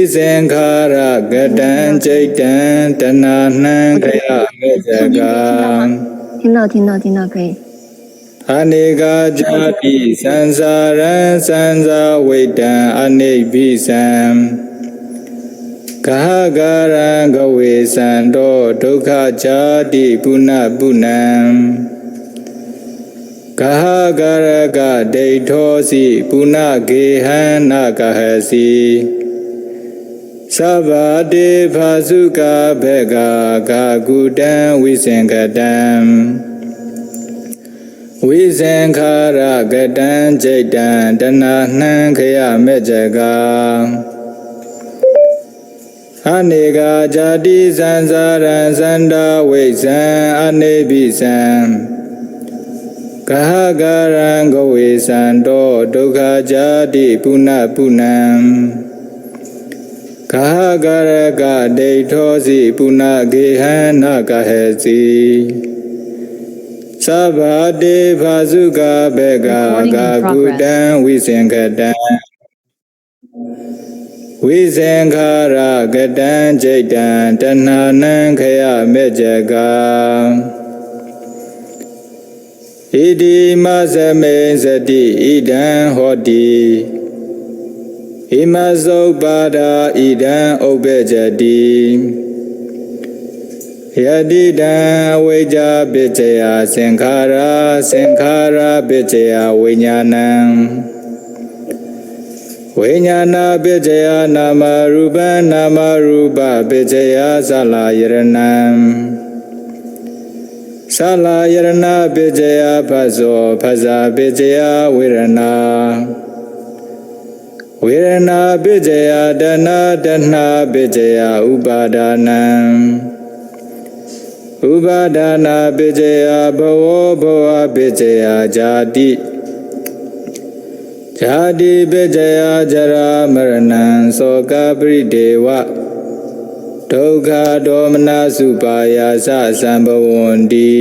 Sankhara Gadan Jaitan Tananan Kaya Mejaga 听到可以。 Anega Jati Sansara Sansa Vedan Anibhisam Kahagara Gawe Sando Dukha Jati Puna Punam Kahagara Ga Deithosi Puna Gehana Kahasi Sabade Bhasuka Bhega Gagudan Visangadam Visankara Gadan Jaitan Dananan Kaya Mejaga Anega Jati Sansaran Sanda Vesan Anibhisam Kahagaran Gawe Sando Dukha Jati Puna Punam Kahagara Ga Deithosi Puna Gehana Kahasi Sabade Bhasuka Bhega Gagudan Visangadam Visankara Gadan Jaitan Tananan Kaya Mejaga Idi Masame Sati Idan Hoti Imazo Bada Idan Obejadi Yadidan Veja Bicaya Sankhara Sankhara Bicaya Vinyanam Vinyana Bicaya Nama Rupa Bicaya Salayaranam Salayarana Bicaya Paso Pasa Bicaya Virana Virana Bicaya Dana Bicaya Upadana Upadana Bicaya Bhava Bicaya Jati Jati Bicaya Jara Marana Soka Prideva Dukha Domana Supaya Sambhavandi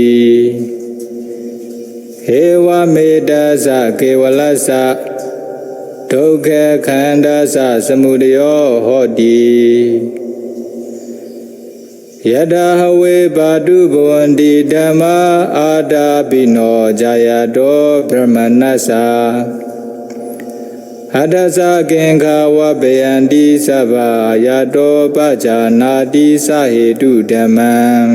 Hewa Medasa Kevalasa Dukha Khandasa Samudaya Hoti Yada Hawe Badu Bhavandi Dhamma Adabhino Jayato Brahmanasa Hadasa Genga Vabayandi Sabha Yato Pajanati Sahetu Dhammam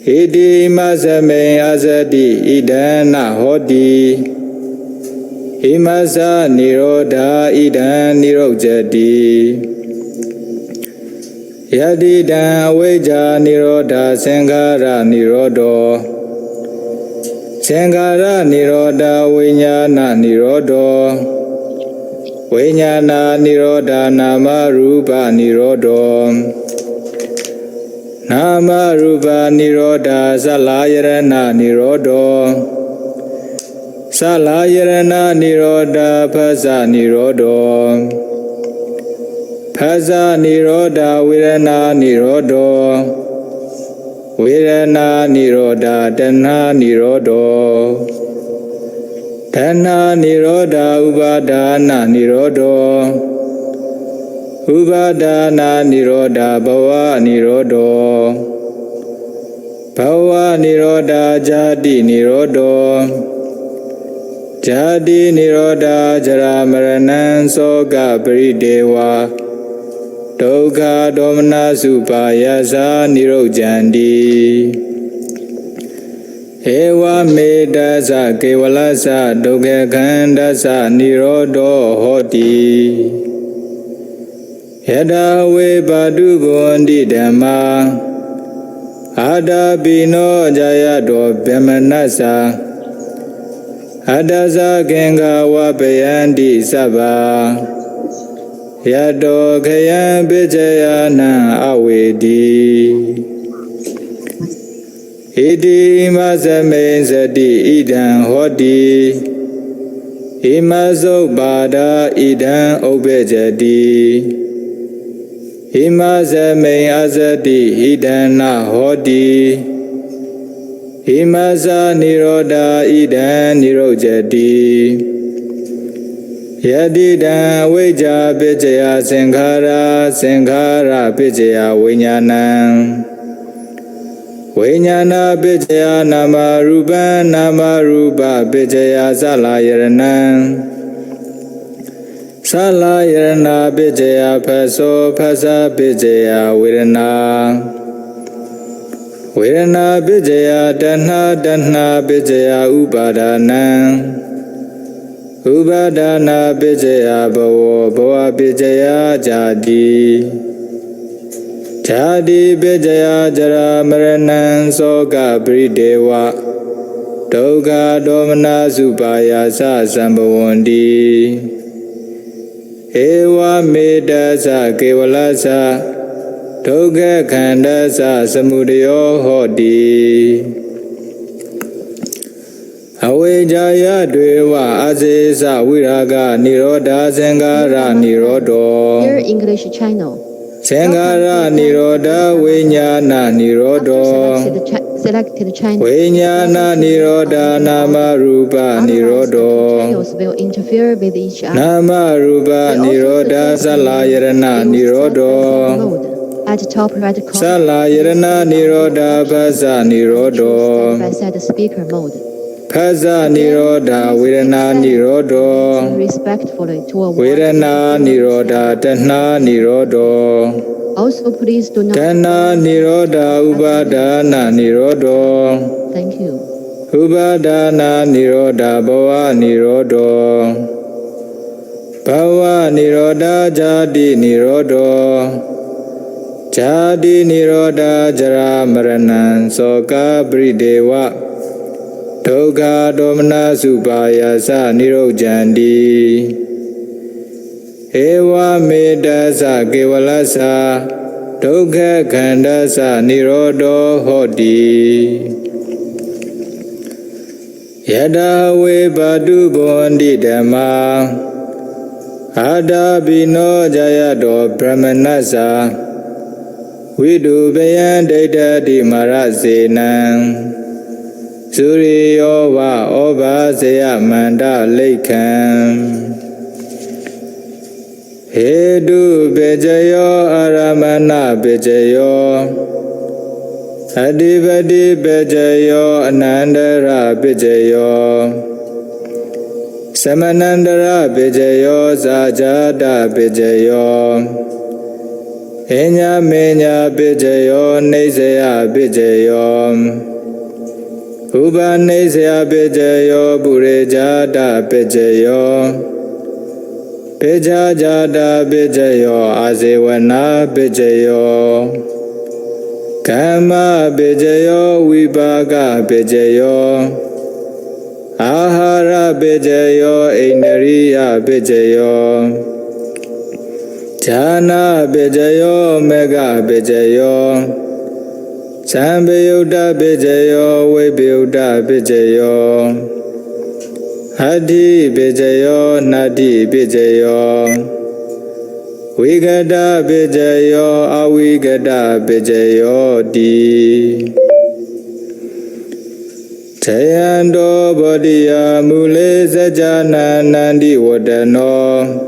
Idi Masame Asati Idana Hoti Imasa Nirodha Idan Nirojati Yadidan Aveja Nirodha Sankhara Nirodho Sankhara Nirodha Vinyana Nirodho Vinyana Nirodha Nama Rupa Nirodho Nama Rupa Nirodha Salayarana Nirodho Salayarana Nirodha Phasa Nirodho Phasa Nirodha Virana Nirodho Virana Nirodha Dana Nirodho Dana Nirodha Upadana Nirodho Upadana Nirodha Bhava Nirodho Bhava Nirodha Jati Nirodho Jati Nirodha Jara Maranan Soka Prideva Dukha Domana Supaya Nirojandi Ewa Medasa Kevalasa Dukha Khandasa Nirodho Hoti Yada We Badu Bhavandi Dhamma Adabhino Jayato Brahmanasa Hadasa Genga Vabayandi Sabha Yato Kaya Bicayana Avedi Idi Masame Sati Idan Hoti Imazo Bada Idan Obejadi Imasame Asati Idana Hoti Imasa Nirodha Idan Nirojati Yadidam Vijja Pijaya Sankhara Sankhara Pijaya Vijnanam Vijnana Pijaya Nama Rupa Nama Rupa Pijaya Salayaranam Salayarana Pijaya Phaso Phasa Pijaya Vedana Vedana Pijaya Dhanna Dhanna Pijaya Upadana Upadana Pijaya Bhava Bhava Pijaya Jadi Jadi Pijaya Jara Marana Soka Bridewa Doga Domana Supaya Sa Sambhavandi Ewa Medasa Kevalasa Doga Khandasa Samudaya Hoti Avijaya Deva Asesa Viraga Nirodha Sankhara Nirodho Your English channel. Sankhara Nirodha Vijnana Nirodho Selected channel. Vijnana Nirodha Nama Rupa Nirodho Channels will interfere with each other. Nama Rupa Nirodha Salayarana Nirodho At top right corner. Salayarana Nirodha Phasa Nirodho By side speaker mode. Phasa Nirodha Vedana Nirodho Respectfully to avoid Vedana Nirodha Dhanna Nirodho Also, please do not. Dhanna Nirodha Upadana Nirodho Thank you. Upadana Nirodha Bhava Nirodho Bhava Nirodha Jadi Nirodho Jadi Nirodha Jara Marana Soka Bridewa Doga Domana Supaya Sa Nirojandi Ewa Medasa Kevalasa Doga Khandasa Nirodho Hoti Yada we Badu Bondi Dhamma Ada Bino Jayado Brahmanasa Vidu Bayan Data Di Marasenam Suriyo Va Oba Seya Manda Lekam Hedu Bejayo Aramana Bejayo Adivadi Bejayo Anandara Bejayo Samanandara Bejayo Sajada Bejayo Enya Menya Bejayo Nesaya Bejayo Uba Nesaya Bejayo Burejada Bejayo Bejajada Bejayo Azewana Bejayo Kama Bejayo Vibaga Bejayo Ahara Bejayo Indriya Bejayo Jhana Bejayo Mega Bejayo Sambhayuddha Bejayo Vibhyuddha Bejayo Adi Bejayo Nadi Bejayo Vigada Bejayo Avigada Bejayo Di Jayando Bodhiya Mule Sajana Nandi Wadano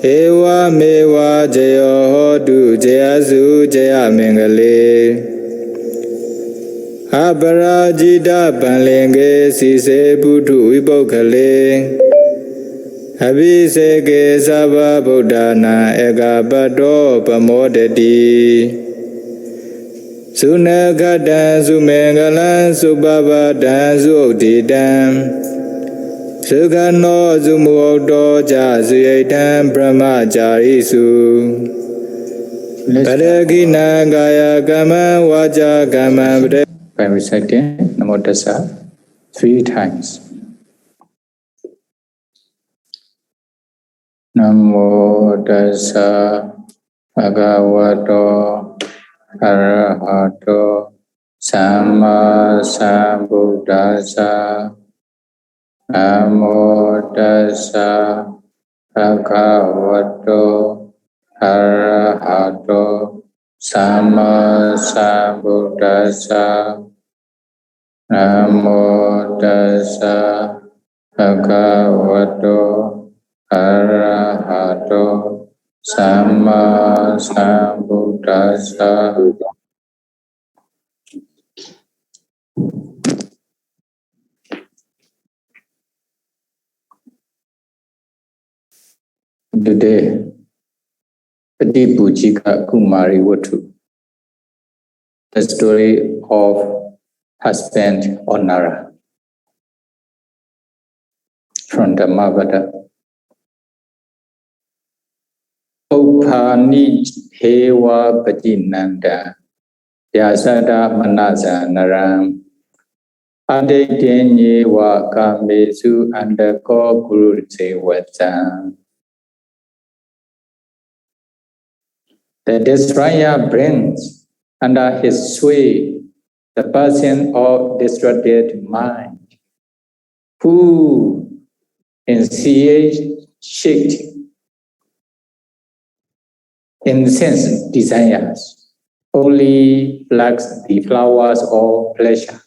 Ewa Mewa Jayo Hodu Jayasu Jaya Mengale Aparajita Panlenge Sise Buddhu Vibhokale Abhiseke Sava Buddhana Eka Bado Pamodati Sunakatan Sumengalan Subhavadan Suodidam Sukano Sumuodo Jasuyaitam Brahmacharisu Padagina Gaya Gama Vaja Gama. By reciting Namo Tassa 3 times. Namo Tassa Bhagavato Arahato Samma Sambuddhassa. Namo Tassa Bhagavato Arahato Samma Sambuddhassa. Namo Tassa Bhagavato Arahato Samma Sambuddhassa. Today, Patipujika Kumarabhivamsa, the story of husband Onara from Dhammapada. Upani Hewa Pajinanda Yasada Manasa Naram Aditenye wa Kamesu Andako Guru Sevata. The destroyer brings under his sway the person of distracted mind who initiates incense desires, only lacks the flowers of pleasure.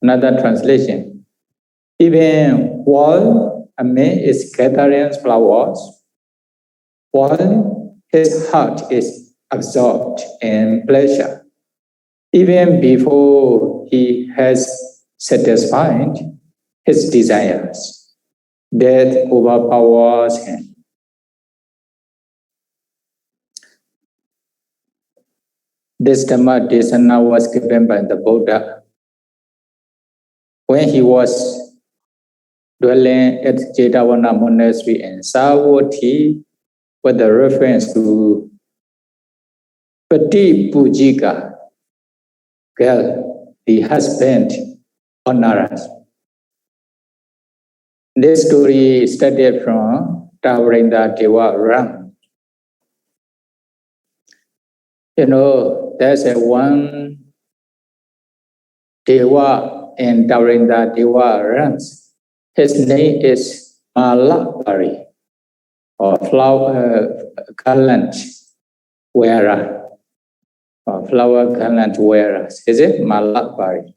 Another translation. Even while a man is gathering flowers, while his heart is absorbed in pleasure, even before he has satisfied his desires, death overpowers him. This Dhammadesana was given by the Buddha when he was dwelling at Jetavana Monastery in Savatthi, with a reference to Patipujika, girl, the husband of Naras. This story is studied from Tavarinda Deva Ram. You know, there's a one Deva in Tavarinda Deva Rams. His name is Malabari, or flower garland wearer, or flower garland wearer. Is it Malabari?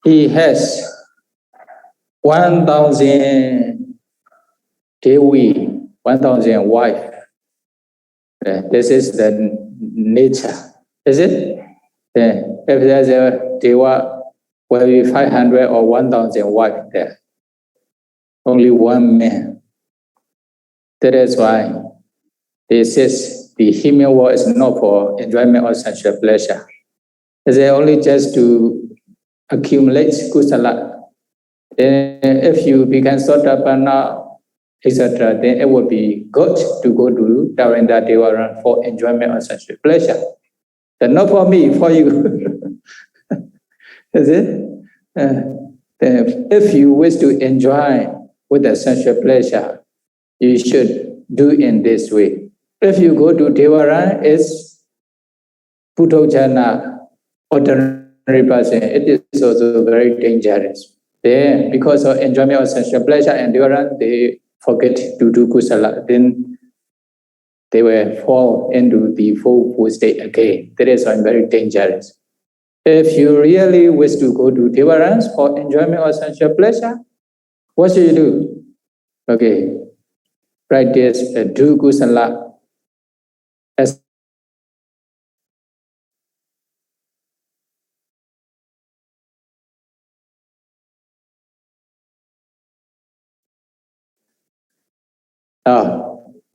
He has 1,000 Dewi, 1,000 wife. This is the nature, is it? If there's a Deva, will be 500 or 1,000 wife there. Only one man. That is why they says the human world is not for enjoyment or sensual pleasure. It's only just to accumulate kusala. If you become Sotapanna, etc., then it would be good to go to Tavarinda Devaran for enjoyment or sensual pleasure. But not for me, for you. Is it? If you wish to enjoy with the sensual pleasure, you should do in this way. If you go to Devaran, it's Puthojana, ordinary person. It is also very dangerous. Then, because of enjoyment of sensual pleasure and Devaran, they forget to do kusala. Then they will fall into the full state again. That is why very dangerous. If you really wish to go to Devarans for enjoyment or sensual pleasure, what should you do? Okay, practice do kusala.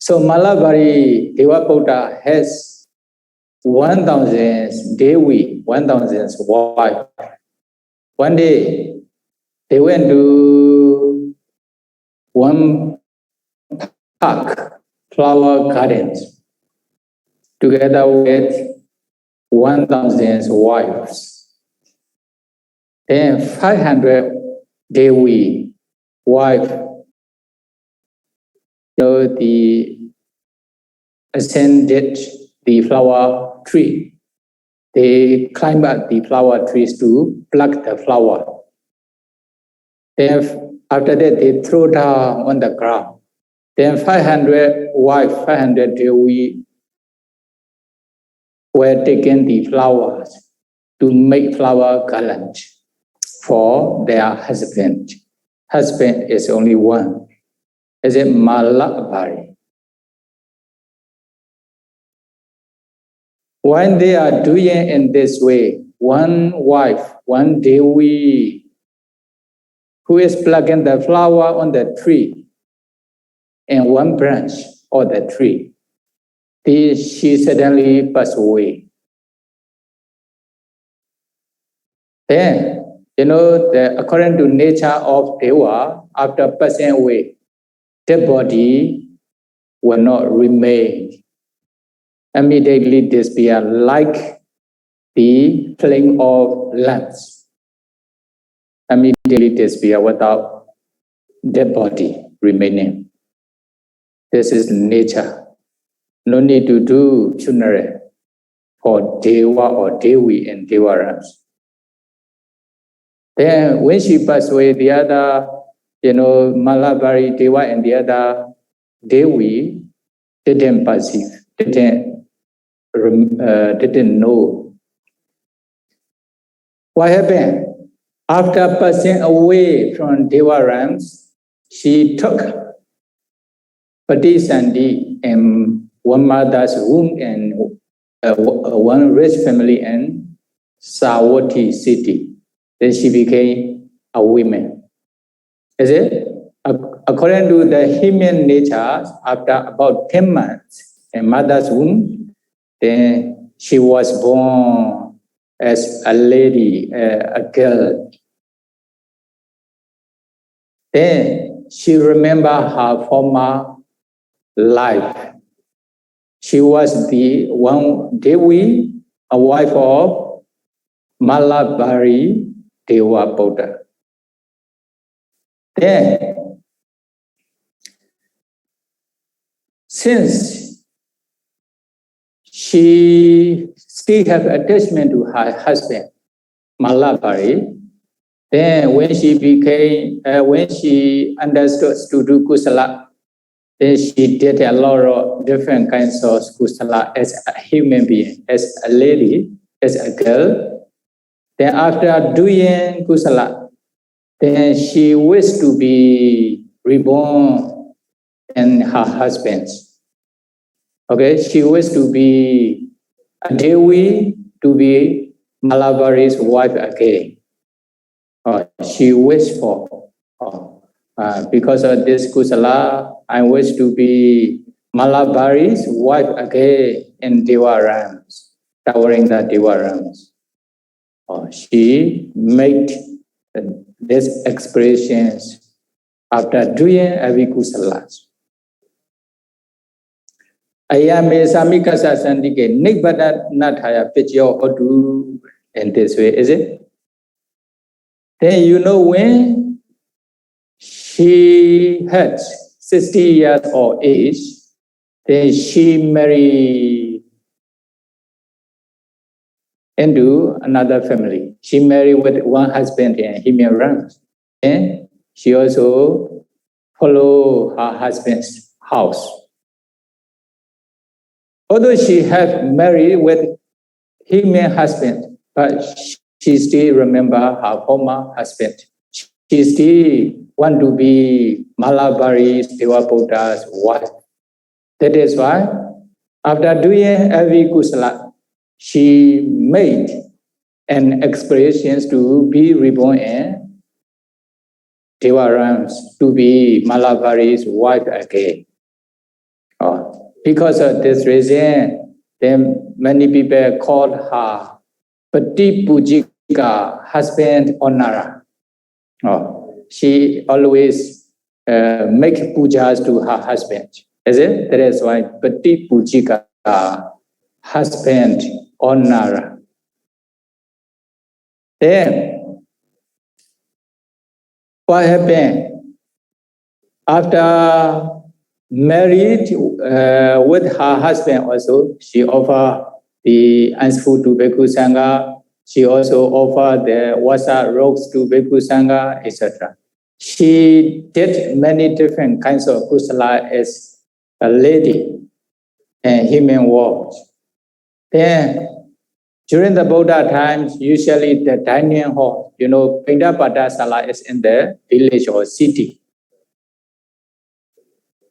So Malabari Devapada has 1,000 Devi, 1,000 wife. One day, they went to one park, flower gardens, together with 1,000 wives. Then 500 Devi wife, the ascended the flower tree. They climb up the flower trees to pluck the flower. Then after that, they throw down on the ground. Then 500 wife, 500 Devi were taking the flowers to make flower garland. for their husband. Husband is only one. Is it Malabari? When they are doing in this way, one wife, one Dewi, who is plucking the flower on the tree and one branch of the tree, she suddenly passed away. Then, according to nature of Deva, after passing away, the body will not remain. Immediately disappear like the flame of lamps. Immediately disappear without the body remaining. This is nature. No need to do funeral for Deva or Devi and Devarams. Then when she passed away, the other, Malabari Deva and the other Devi didn't perceive, didn't know. What happened? After passing away from Devarams, she took Patisandi and one mother's womb and one rich family in Savatthi city. Then she became a woman. Is it? According to the human nature, after about 10 months in mother's womb, then she was born as a lady, a girl. Then she remembered her former life. She was the one Devi, a wife of Malabari Deva Buddha. Then, since she still have attachment to her husband, Malabari, then when she understood to do kusala, then she did a lot of different kinds of kusala as a human being, as a lady, as a girl. Then after doing kusala, then she wished to be reborn in her husband's. Okay, she wished to be a Devi, to be Malabari's wife again. She wished for, because of this kusala, I wish to be Malabari's wife again in Devarams, towering the Devarams. She made these expressions after doing every kusala. Ayame samikasa sandike nibbada nathaya pityo odu in this way, is it? Then when she had 60 years of age, then she married into another family. She married with one husband in human ranks. And she also followed her husband's house. Although she had married with human husband, but she still remember her former husband. She still want to be Malabari Deva Buddha's wife. That is why, after doing every kusala, she made an expression to be reborn in Devarams, to be Malabari's wife again. Because of this reason, then many people called her Pati Pujika, husband honorer. She always make pujas to her husband. Is it? That is why Pati Pujika, husband honorer. Then, what happened? After married with her husband also, she offered the ansfu to Bhikkhu Sangha. She also offered the wasa robes to Bhikkhu Sangha, etc. She did many different kinds of kusala as a lady in human world. Then During the Buddha times, usually the dining hall, Dhammapada Sala is in the village or city.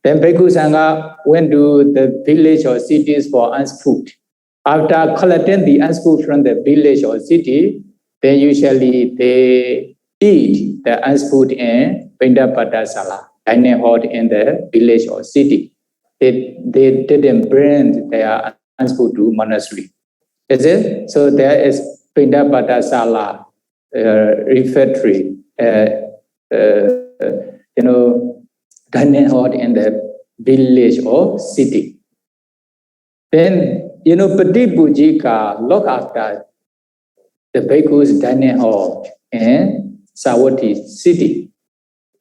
Then Bhikkhu Sangha went to the village or cities for alms food. After collecting the alms food from the village or city, then usually they eat the alms food in Dhammapada Sala, dining hall in the village or city. They didn't bring their alms food to monastery. Is it? So there is Dhammapada Sala, refectory, dining hall in the village or city. Then, Patipujika look after the Bhikkhu's dining hall in Savatthi city.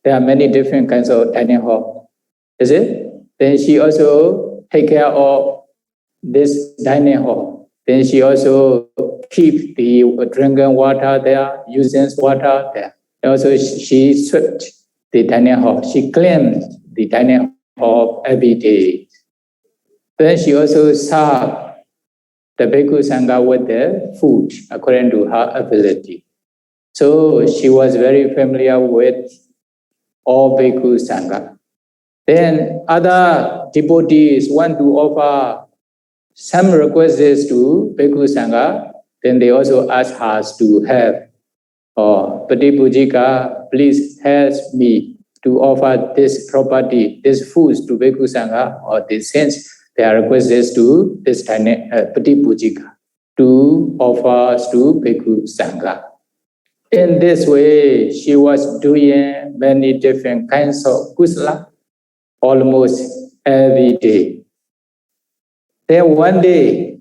There are many different kinds of dining hall. Is it? Then she also take care of this dining hall. Then she also keep the drinking water there, using water there. And also she swept the dining hall. She cleaned the dining hall every day. Then she also served the Bhikkhu Sangha with the food according to her ability. So she was very familiar with all Bhikkhu Sangha. Then other devotees want to offer some requests to Bhikkhu Sangha, then they also ask us to help. Patipujika, please help me to offer this property, this food to Bhikkhu Sangha, or this sense, their requests to this Patipujika to offer to Bhikkhu Sangha. In this way, she was doing many different kinds of kusala almost every day. Then one day,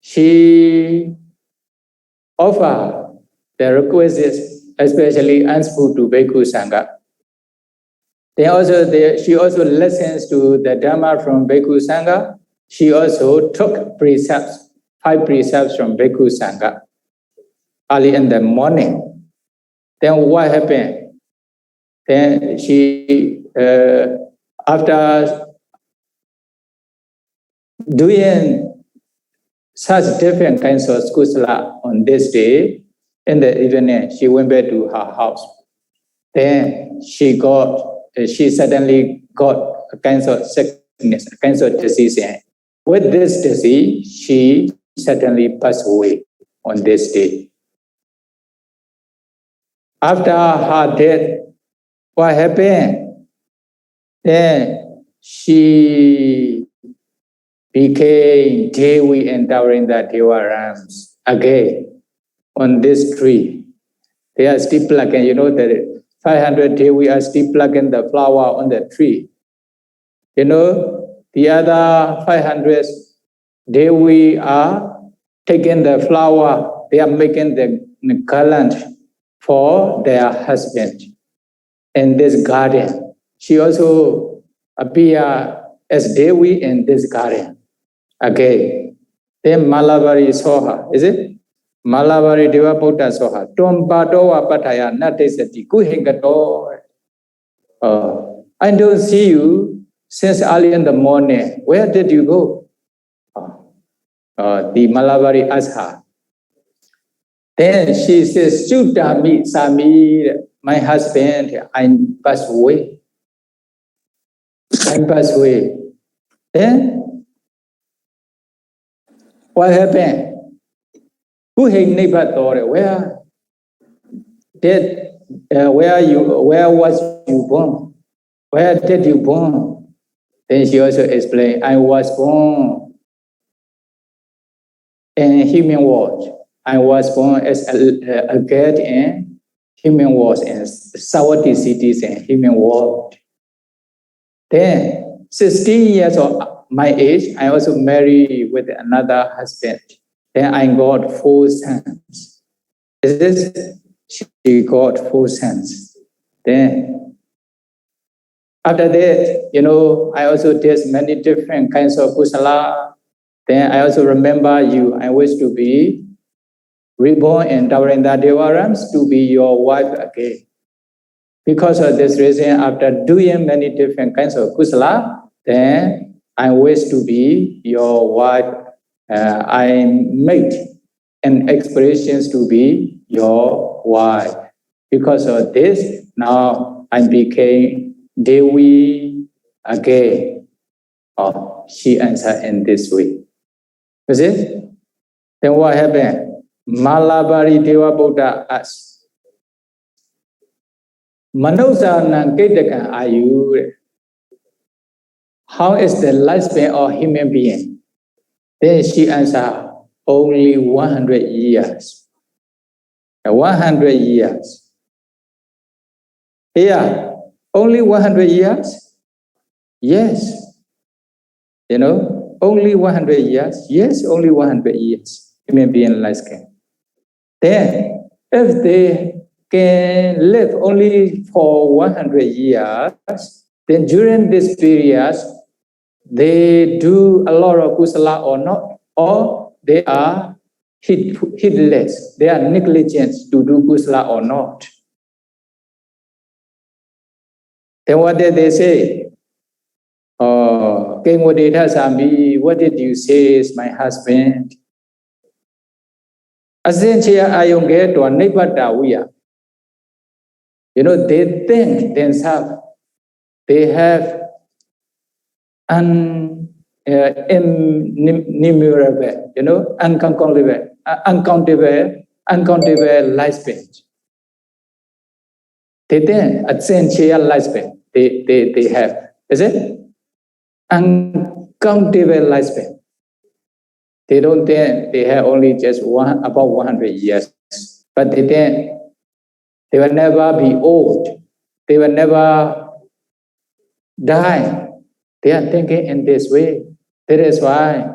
she offered the requests, especially alms food to Bhikkhu Sangha. She also listens to the Dhamma from Bhikkhu Sangha. She also took precepts, 5 precepts from Bhikkhu Sangha early in the morning. Then what happened? Then she, after doing such different kinds of kusala on this day, in the evening, she went back to her house. Then she suddenly got a kind of sickness, a kind of disease. With this disease, she suddenly passed away on this day. After her death, what happened? Then she became Devi entering the Deva realms again on this tree. They are still plucking, the 500 Devi are still plucking the flower on the tree. The other 500 Devi are taking the flower, they are making the garland for their husband in this garden. She also appeared as Devi in this garden. Again, then Malabari saw her, is it? Malabari Deva Buddha saw her. Tombatoa Pataya Natisati Kuhingato. I don't see you since early in the morning. Where did you go? The Malabari asked her. Then she says, Sutami Sami, my husband, I passed away. I passed away. Then what happened? Where was you born? Where did you born? Then she also explained, I was born in human world. I was born as a girl in human world, in Savatthi cities and human world. Then 16 years of my age, I also married with another husband. Then I got 4 sons. Is this? She got 4 sons. Then after that, I also did many different kinds of kusala. Then I also remember you. I wish to be reborn in Daurinda Devarams to be your wife again. Because of this reason, after doing many different kinds of kusala, then I wish to be your wife. I made and expressions to be your wife. Because of this, now I became Devi again. Oh, she answered in this way. You see? Then what happened? Malabari Deva Buddha asked, Manusana Kedakan are you? How is the lifespan of human being? Then she answered, only 100 years. 100 years. Yeah, only 100 years? Yes. You know, only 100 years? Yes, only 100 years. Human being lifespan. Then, if they can live only for 100 years, then during this period, they do a lot of kusala or not, or they are heedless, they are negligent to do kusala or not. Then what did they say? Oh, King Wadita Sami, what did you say is my husband? Asenchia ayonge to nibata wiya. You know, they think themselves, they have innumerable, you know, uncountable lifespan. They think essential lifespan they have. Is it? Uncountable lifespan. They don't think they have only just about 100 years. But they think they will never be old. They will never die. They are thinking in this way. That is why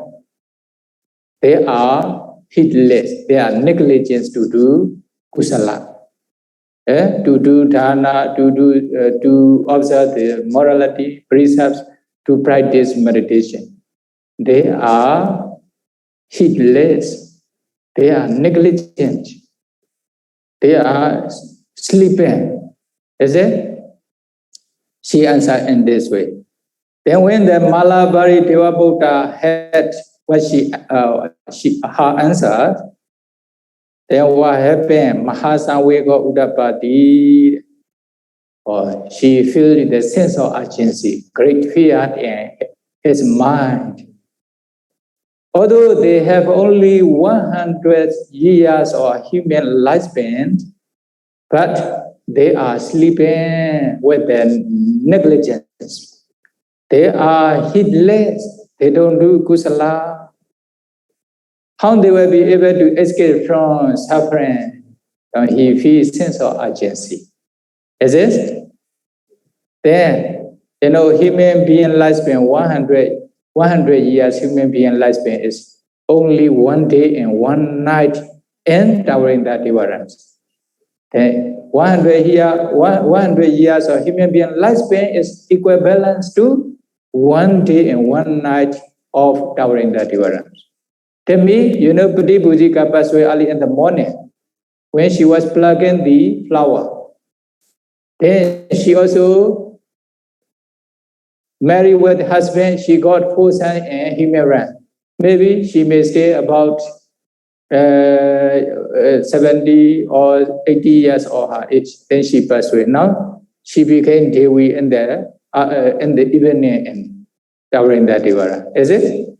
they are heedless. They are negligent to do kusala, to do dana, to observe the morality precepts, to practice meditation. They are heedless. They are negligent. They are sleeping. Is it? She answered in this way. Then when the Malabari Deva Buddha had what her answer, then what happened? Mahasamvega Udapati, or she felt the sense of urgency, great fear in his mind. Although they have only 100 years of human lifespan, but they are sleeping with their negligence. They are heedless. They don't do kusala. How they will be able to escape from suffering? He feels sense of urgency. Is it? Then, you know, human being lifespan 100 years. Human being lifespan is only 1 day and 1 night, and during that difference. 100 years of human being lifespan is equivalent to 1 day and 1 night of during the difference. Tell me, you know, Pudi Bujika passed away early in the morning when she was plucking the flower. Then she also married with the husband. She got 4 sons and he married. Maybe she may stay about 70 or 80 years of her age. Then she passed away. Now she became Devi in the evening and during the Devara. Is it?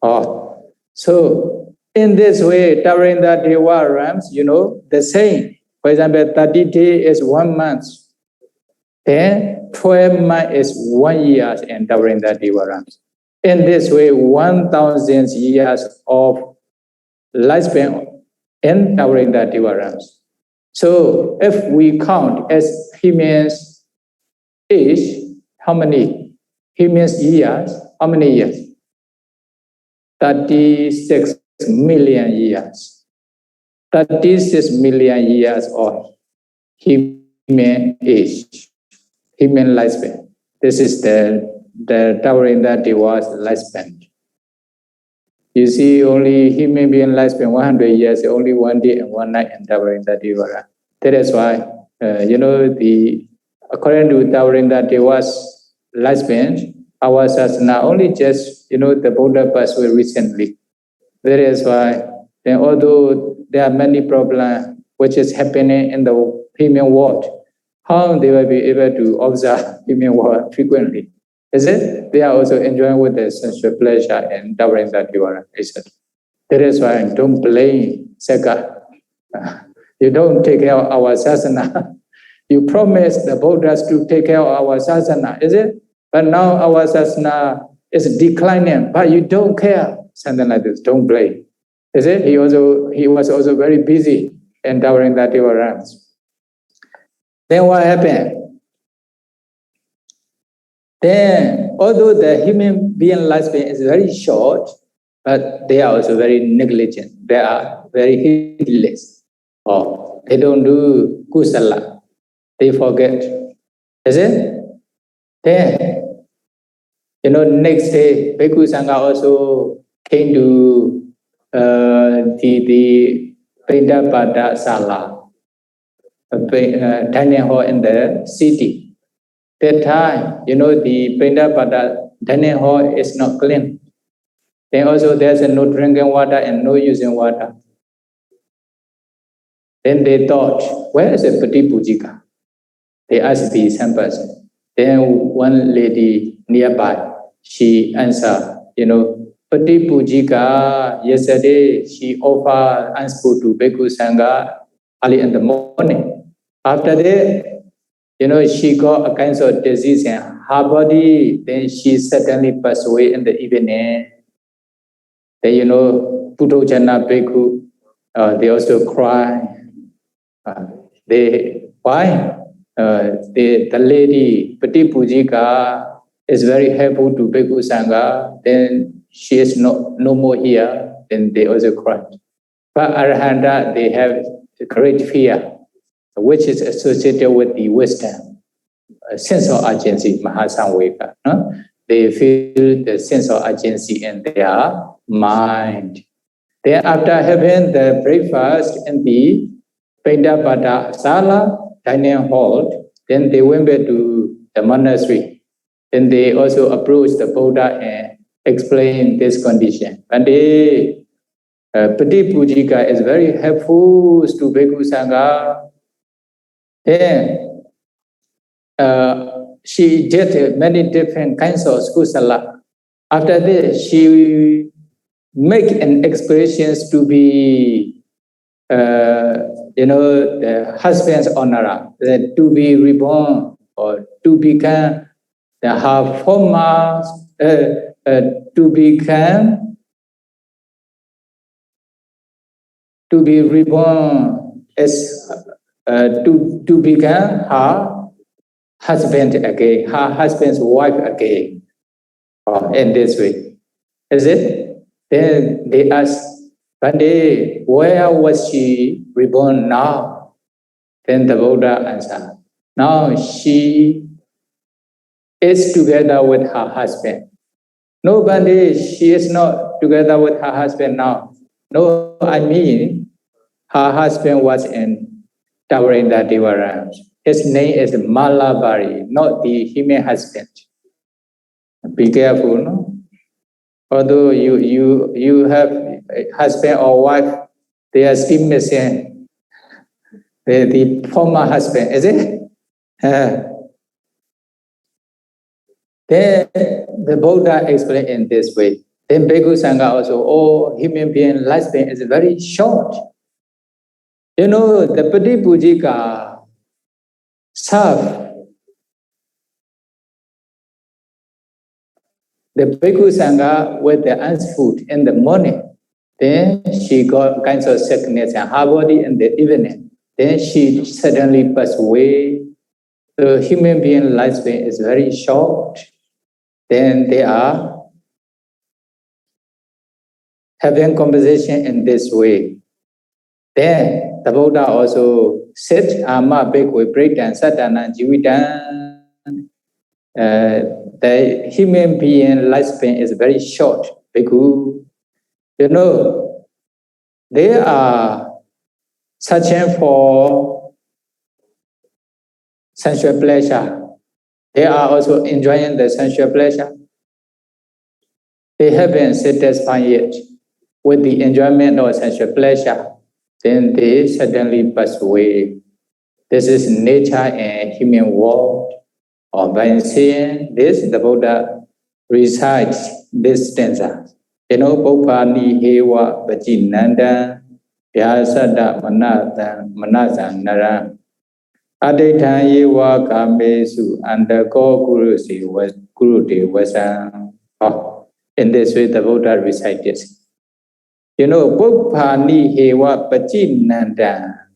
Oh, so in this way, during the Devarams, you know, the same. For example, 30 days is 1 month. Then 12 months is 1 year and during the Devarams. In this way, 1,000 years of lifespan and during the Devarams. So if we count as humans age, how many? Humans years, how many years? 36 million years. 36 million years of human age, human lifespan. This is the during the divorce lifespan. You see, only human being lifespan 100 years, only 1 day and 1 night, and during the divorce. That is why, you know, according to during the divorce lifespan, our sasana only just, you know, the Buddha passed away recently. That is why then although there are many problems which is happening in the human world, how they will be able to observe human world frequently? Is it? They are also enjoying with the sensual pleasure and doubting that you are, etc. That is why don't blame Saka. You don't take care of our sasana. You promised the Buddhas to take care of our sasana, is it? But now our sasana is declining, but you don't care. Something like this, don't blame. Is it? He was also very busy endowing that reverence. Then what happened? Then, although the human being lifespan is very short, but they are also very negligent. They are very heedless. Or they don't do kusala. They forget. Is it? Then, next day, Bhikkhu Sangha also came to the Dhammapada Sala, dining hall in the city. That time, the Dhammapada dining hall is not clean. Then also there's no drinking water and no using water. Then they thought, where is the Patipujika? They asked the same person. Then one lady nearby, she answered, Patipujika, yesterday she offered anspo to Bhikkhu Sangha early in the morning. After that, she got a kind of disease in her body, then she suddenly passed away in the evening. Then, Puthojana Bhikkhu, they also cry. Why? The lady, Patipujika, is very helpful to Bhikkhu Sangha, then she is no more here, then they also cry. But Arahanta, they have great fear, which is associated with the wisdom, a sense of urgency, Mahasamvega. No? They feel the sense of urgency in their mind. Then after having the breakfast in the Dhammapada Sala, dining hall, then they went back to the monastery. Then they also approached the Buddha and explained this condition. And Patipujika is very helpful to Bhikkhu Sangha. Then she did many different kinds of kusala. After this, she make an expressions to be, the husband's honorer, to be reborn or to become her former, to be reborn as to become her husband again, her husband's wife again, in this way. Is it? Then they asked, Bande, where was she reborn now? Then the Buddha answered, now she is together with her husband. No, Bande, she is not together with her husband now. No, I mean, her husband was in Tawarinda Devarams. His name is Malabari, not the human husband. Be careful, no? Although you have a husband or wife, they are still missing the former husband, is it? Then the Buddha explained in this way. Then Bhikkhu Sangha also, human being lifespan is very short. The Patipujika serve the Bhikkhu Sangha with the ants food in the morning. Then she got kinds of sickness in her body in the evening. Then she suddenly passed away. The human being lifespan is very short. Then they are having conversation in this way. Then the Buddha also said, Ama Bhikkhu Pritan Satana Jivitan. The human being lifespan is very short. Bhikkhu, they are searching for sensual pleasure. They are also enjoying the sensual pleasure. They haven't satisfied yet. with the enjoyment of sensual pleasure, then they suddenly pass away. This is nature and human world. Or by saying this, the Buddha recites this stanza. Bopani hewa vajinanda vyasada manasa nara adaitan yewa kamesu andako guru devasa. In this way, the Buddha recites this. Bopani hewa vajinanda.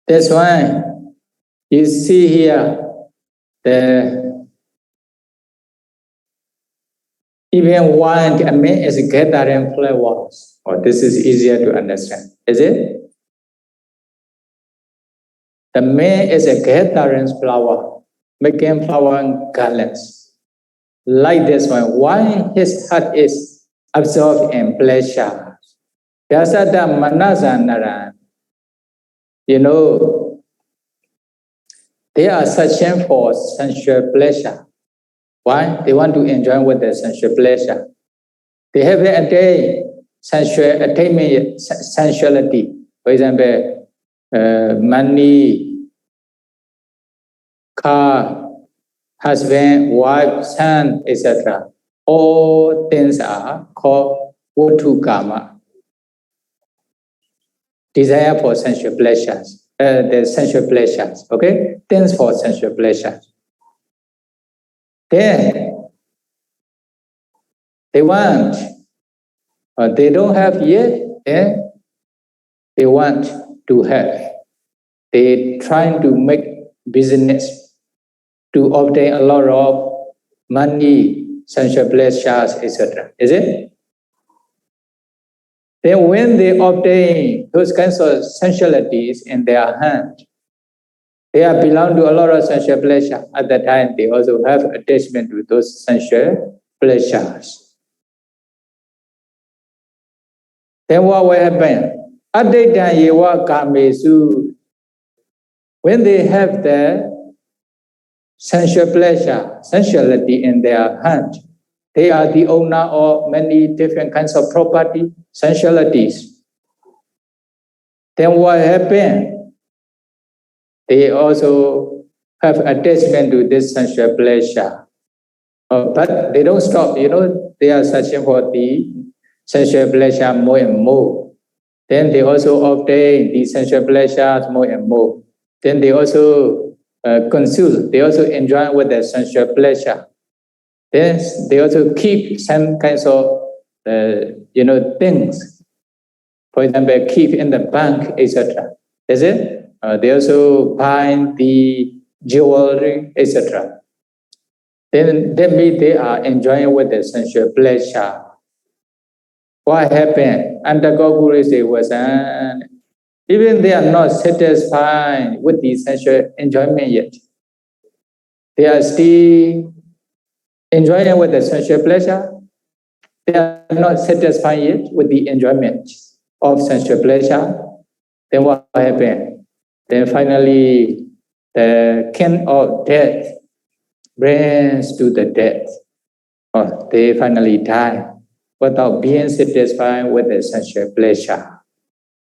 That's why you see here even wine is gathering flowers. This is easier to understand, is it? The man is a gathering flower, making flower garlands. Like this one, why his heart is absorbed in pleasure. Yasada manasa nara. They are searching for sensual pleasure. Why? They want to enjoy with the sensual pleasure. They have attained sensual attainment, sensuality. For example, money, car, husband, wife, son, etc. All things are called Vatu Kama. Desire for sensual pleasures. The sensual pleasures. Okay? Things for sensual pleasures. Then they want, they don't have yet, they want to have. They trying to make business to obtain a lot of money, sensual pleasures, etc. Is it? Then when they obtain those kinds of sensualities in their hand, they are belong to a lot of sensual pleasure. At that time, they also have attachment with those sensual pleasures. Then what will happen? Adaitan yewa kamesu. When they have the sensual pleasure, sensuality in their hand, they are the owner of many different kinds of property, sensualities. Then what happens? They also have attachment to this sensual pleasure. But they don't stop, they are searching for the sensual pleasure more and more. Then they also obtain the sensual pleasures more and more. Then they also consume, they also enjoy with the sensual pleasure. Then they also keep some kinds of, things. For example, keep in the bank, etc. Is it? They also buy the jewelry, etc. Then that means they are enjoying with the sensual pleasure. What happened? Under Guru was even they are not satisfied with the sensual enjoyment yet. They are still enjoying with the sensual pleasure. They are not satisfied yet with the enjoyment of sensual pleasure. Then what happened? Then finally, the king of death brings to the death. They finally die without being satisfied with the sensual pleasure.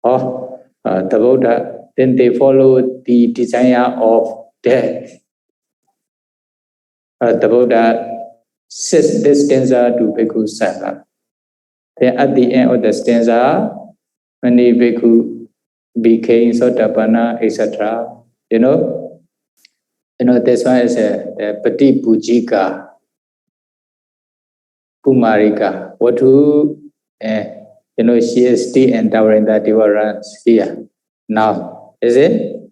The Buddha, then they follow the desire of death. The Buddha says this stanza to Bhikkhu Sangha. Then at the end of the stanza, many Bhikkhu became Sotapanna, etc. This one is a Pati Pujika, Kumarika. What who, she is still endowing the Devarans here now. Is it?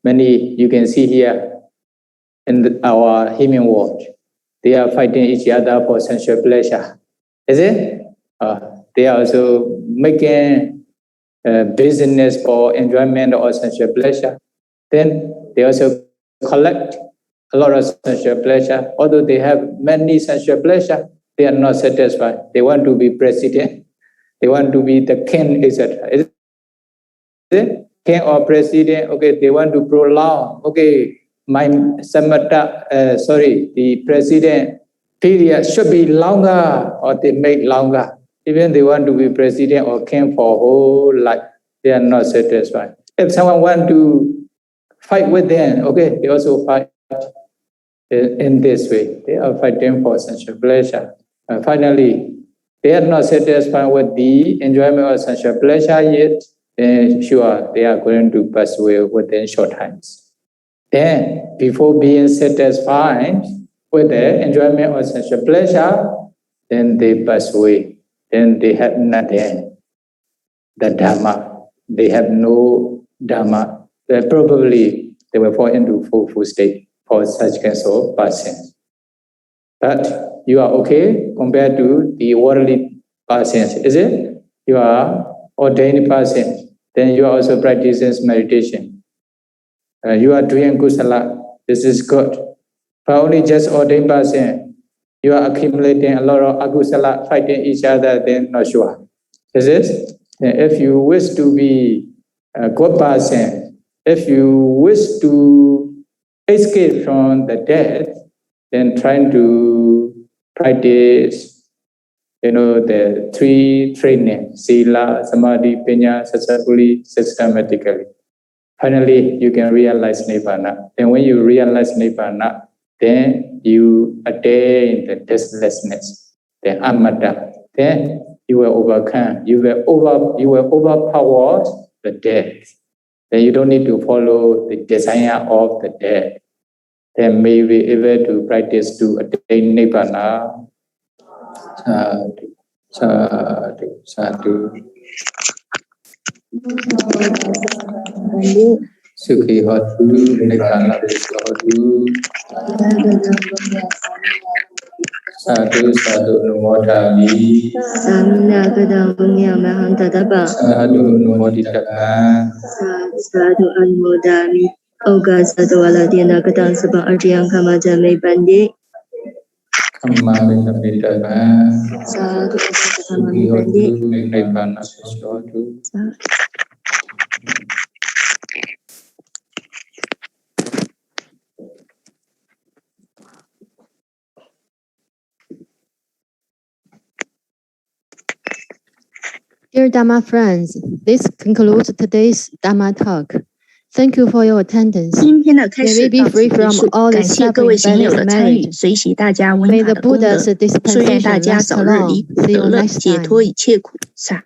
Many you can see here in our human world. They are fighting each other for sensual pleasure. Is it? They are also making business for enjoyment or sensual pleasure. Then they also collect a lot of sensual pleasure. Although they have many sensual pleasure, they are not satisfied. They want to be president. They want to be the king, etc. Is it? King or president, okay, they want to prolong, okay, the president period should be longer, or they make longer. Even they want to be president or king for whole life, they are not satisfied. If someone want to fight with them, okay, they also fight in this way. They are fighting for sensual pleasure. Finally, they are not satisfied with the enjoyment of sensual pleasure yet, then sure, they are going to pass away within short times. Then, before being satisfied with the enjoyment of sensual pleasure, then they pass away. Then they have nothing, the Dhamma. They have no Dhamma. Then probably they will fall into full state for such kinds of persons. But you are okay compared to the worldly persons, is it? You are ordained person. Then you are also practicing meditation. You are doing kusala. This is good. But only just ordained person, you are accumulating a lot of akusala, fighting each other, then not sure. Is it? If you wish to be a good person, if you wish to escape from the death, then trying to practice, the three training, sila, samadhi, panya, successfully, systematically. Finally, you can realize Nibbana. Then when you realize Nibbana, then you attain the deathlessness, the amata. Then you will overcome, you will overpower the death. Then you don't need to follow the desire of the death. Then may be able to practice to attain Nibbana. Sadhu, sadhu, sadhu. Sukhi hotu, Nibbana hotu. Sadhu, sadhu, numodami. Samina kadang punya maham tadaba. Sadhu, numoditaka. Sadhu anmodami. Oga sadhu aladina kadang sebab artiang kama jamai bandi. Kamma vidhamidaka. Sadhu kama Sukhi bandi. hotu, Nibbana hotu. Dear Dhamma friends, this concludes today's Dhamma talk. Thank you for your attendance. 今天的开 May 始 we 到 be 此 free 结 from 束， all 感 the 谢各位 suffering 行 by 友 this 的参与， marriage. 随喜大家闻 May 法 the 的功德， Buddha's 祝愿大 dispensation 家 last 早日离 long. See you 得乐， next 解 time. 脱一切苦。萨